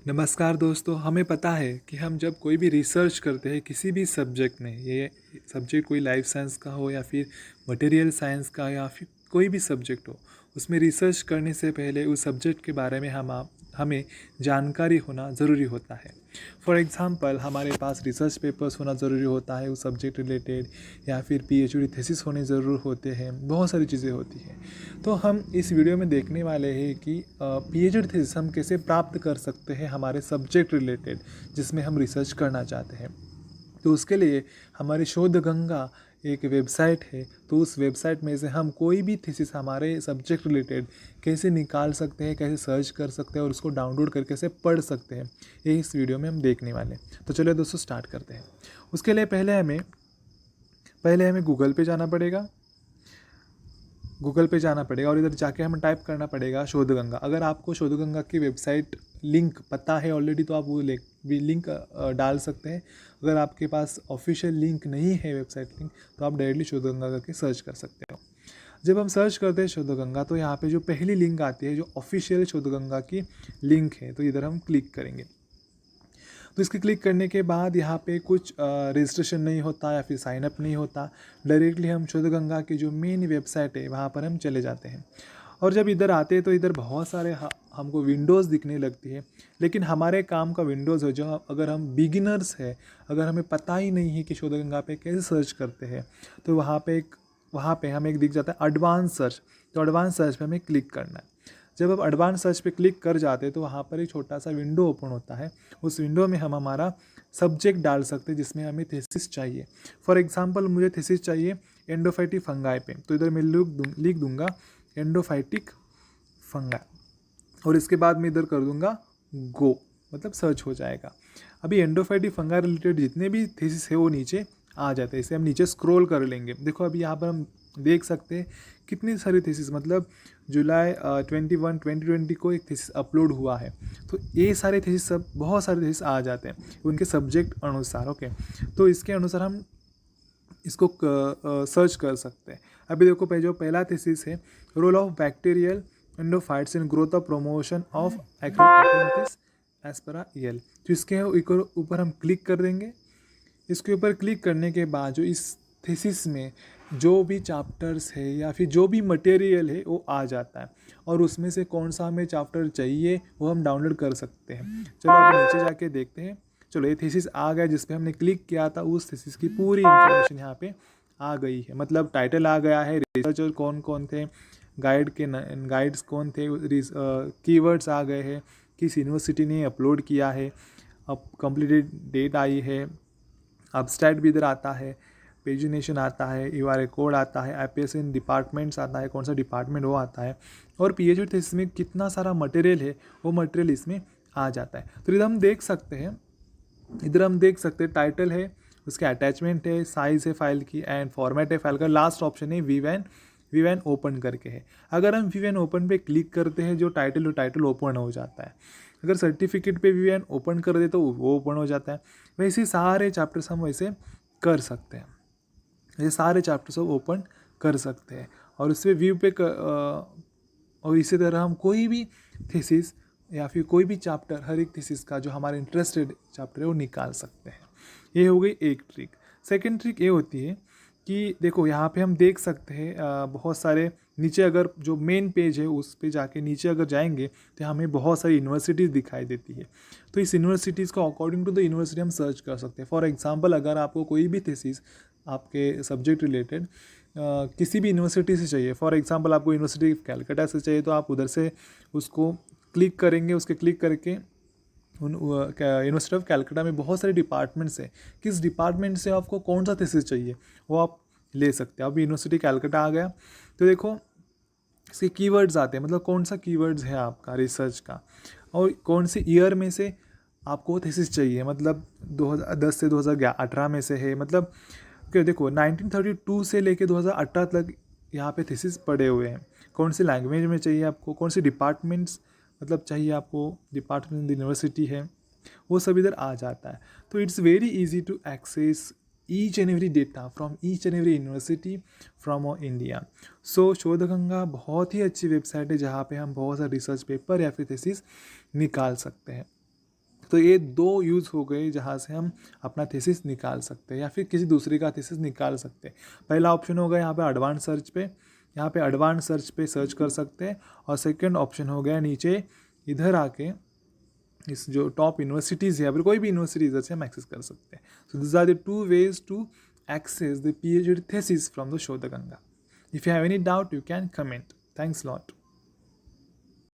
नमस्कार दोस्तों। हमें पता है कि हम जब कोई भी रिसर्च करते हैं किसी भी सब्जेक्ट में, ये सब्जेक्ट कोई लाइफ साइंस का हो या फिर मटेरियल साइंस का या फिर कोई भी सब्जेक्ट हो, उसमें रिसर्च करने से पहले उस सब्जेक्ट के बारे में हमें जानकारी होना ज़रूरी होता है। फॉर एग्ज़ाम्पल, हमारे पास रिसर्च पेपर्स होना ज़रूरी होता है उस सब्जेक्ट रिलेटेड, या फिर पीएचडी थीसिस होने ज़रूर होते हैं, बहुत सारी चीज़ें होती हैं। तो हम इस वीडियो में देखने वाले हैं कि पीएचडी थीसिस हम कैसे प्राप्त कर सकते हैं हमारे सब्जेक्ट रिलेटेड जिसमें हम रिसर्च करना चाहते हैं। तो उसके लिए हमारी शोध गंगा एक वेबसाइट है, तो उस वेबसाइट में से हम कोई भी थीसिस हमारे सब्जेक्ट रिलेटेड कैसे निकाल सकते हैं, कैसे सर्च कर सकते हैं और उसको डाउनलोड करके कैसे पढ़ सकते हैं, ये इस वीडियो में हम देखने वाले हैं। तो चलिए दोस्तों स्टार्ट करते हैं। उसके लिए पहले हमें गूगल पे जाना पड़ेगा और इधर जाके हमें टाइप करना पड़ेगा शोधगंगा। अगर आपको शोधगंगा की वेबसाइट लिंक पता है ऑलरेडी तो आप वो लिंक डाल सकते हैं। अगर आपके पास ऑफिशियल लिंक नहीं है, वेबसाइट लिंक, तो आप डायरेक्टली शोधगंगा करके सर्च कर सकते हो। जब हम सर्च करते हैं शोधगंगा, तो यहाँ पे जो पहली लिंक आती है जो ऑफिशियल शोधगंगा की लिंक है, तो इधर हम क्लिक करेंगे। तो इसके क्लिक करने के बाद यहाँ पे कुछ रजिस्ट्रेशन नहीं होता या फिर साइनअप नहीं होता। डायरेक्टली हम शोधगंगा की जो मेन वेबसाइट है वहाँ पर हम चले जाते हैं। और जब इधर आते हैं तो इधर बहुत सारे हमको विंडोज़ दिखने लगती है। लेकिन हमारे काम का विंडोज़ है जो, अगर हम बिगिनर्स है, अगर हमें पता ही नहीं है कि शोधगंगा पे कैसे सर्च करते हैं, तो वहाँ पे हमें एक दिख जाता है एडवांस सर्च। तो एडवांस सर्च पे हमें क्लिक करना है। जब आप एडवांस सर्च पे क्लिक कर जाते हैं तो वहाँ पर एक छोटा सा विंडो ओपन होता है। उस विंडो में हम हमारा सब्जेक्ट डाल सकते हैं जिसमें हमें थीसिस चाहिए। फॉर एग्जांपल, मुझे थीसिस चाहिए एंडोफाइटिक फंगाई पे, तो इधर मैं लिख दूंगा एंडोफाइटिक फंगाई और इसके बाद मैं इधर कर दूंगा गो, मतलब सर्च हो जाएगा। अभी एंडोफाइटिक फंगाई रिलेटेड जितने भी थीसिस है वो नीचे आ जाते हैं। इसे हम नीचे स्क्रॉल कर लेंगे। देखो अभी यहाँ पर हम देख सकते हैं कितनी सारी थीसिस, मतलब जुलाई 2020 को एक थीसिस अपलोड हुआ है। तो ये सारे थीसिस, सब बहुत सारे थीसिस आ जाते हैं उनके सब्जेक्ट अनुसार। ओके, तो इसके अनुसार हम इसको सर्च कर सकते हैं। अभी देखो जो पहला थीसिस है, role of bacterial endophytes in growth of promotion of achyranthes aspera L. तो इसके ऊपर हम क्लिक कर देंगे। इसके ऊपर क्लिक करने के बाद जो इस थीसिस में जो भी चैप्टर्स है या फिर जो भी मटेरियल है वो आ जाता है, और उसमें से कौन सा हमें चैप्टर चाहिए वो हम डाउनलोड कर सकते हैं। चलो अभी नीचे जाके देखते हैं। चलो ये थीसिस आ गया जिस पे हमने क्लिक किया था, उस थीसिस की पूरी इन्फॉर्मेशन यहाँ पे आ गई है। मतलब टाइटल आ गया है, रिसर्चर कौन कौन थे, गाइड्स कौन थे, कीवर्ड्स आ गए हैं, किस यूनिवर्सिटी ने अपलोड किया है, अब कंप्लीटेड डेट आई है, अबस्ट्रैक्ट भी इधर आता है, पेजिनेशन आता है, यूआरए कोड आता है, एप्लीकेशन डिपार्टमेंट्स आता है, कौन सा डिपार्टमेंट वो आता है, और पीएचडी थीसिस में कितना सारा मटेरियल है वो मटेरियल इसमें आ जाता है। तो इधर हम देख सकते हैं टाइटल है, उसके अटैचमेंट है, साइज़ है फाइल की, एंड फॉर्मेट है फाइल का। लास्ट ऑप्शन है वीवैन ओपन करके है। अगर हम वीवैन ओपन पे क्लिक करते हैं, जो टाइटल ओपन हो जाता है। अगर सर्टिफिकेट पे वीवैन ओपन कर दे तो वो ओपन हो जाता है। वैसे सारे चैप्टर्स हम वैसे कर सकते हैं, ये सारे चैप्टर्स हम ओपन कर सकते हैं और उससे व्यू पे और इसी तरह हम कोई भी थीसिस या फिर कोई भी चैप्टर, हर एक थीसिस का जो हमारे इंटरेस्टेड चैप्टर है वो निकाल सकते हैं। ये हो गई एक ट्रिक। सेकंड ट्रिक ये होती है कि देखो यहाँ पे हम देख सकते हैं बहुत सारे नीचे, अगर जो मेन पेज है उस पे जाके नीचे अगर जाएंगे तो हमें बहुत सारी यूनिवर्सिटीज़ दिखाई देती है। तो इस यूनिवर्सिटीज़ को अकॉर्डिंग टू द यूनिवर्सिटी हम सर्च कर सकते हैं। फॉर एग्जांपल, अगर आपको कोई भी थीसिस आपके सब्जेक्ट रिलेटेड किसी भी यूनिवर्सिटी से चाहिए, फॉर एग्जांपल आपको यूनिवर्सिटी कैलकाटा से चाहिए, तो आप उधर से उसको क्लिक करेंगे। उसके क्लिक करके यूनिवर्सिटी ऑफ कैलकाटा में बहुत सारे डिपार्टमेंट्स हैं, किस डिपार्टमेंट से आपको कौन सा थीसिस चाहिए वो आप ले सकते हैं। अब यूनिवर्सिटी कैलकाटा आ गया तो देखो इसके कीवर्ड्स आते हैं, मतलब कौन सा कीवर्ड्स है आपका रिसर्च का, और कौन से ईयर में से आपको थीसिस चाहिए, मतलब 2010 से 2018 में से है। मतलब कि देखो 1932 से लेके 2018 तक यहाँ पे थीसिस पड़े हुए हैं। कौन सी लैंग्वेज में चाहिए आपको, कौन सी डिपार्टमेंट्स मतलब चाहिए आपको, डिपार्टमेंट यूनिवर्सिटी है, वो सब इधर आ जाता है। तो it's very easy to access each and every data from each and every university from India. So Shodhganga बहुत ही अच्छी वेबसाइट है जहाँ पे हम बहुत सारे रिसर्च पेपर या फिर थीसिस निकाल सकते हैं। तो ये 2 यूज़ हो गए जहाँ से हम अपना थीसिस निकाल सकते हैं या फिर किसी दूसरे का थीसिस निकाल सकते हैं। पहला ऑप्शन होगा यहाँ पे एडवांस सर्च पे, यहाँ पे एडवांस सर्च पे सर्च कर सकते हैं। और सेकंड ऑप्शन हो गया नीचे इधर आके इस जो टॉप यूनिवर्सिटीज़ है या फिर कोई भी यूनिवर्सिटी इधर से हम एक्सेस कर सकते हैं। So this are the 2 ways to access the PhD thesis from the Shodhaganga. If you have any doubt, you can comment. Thanks a lot.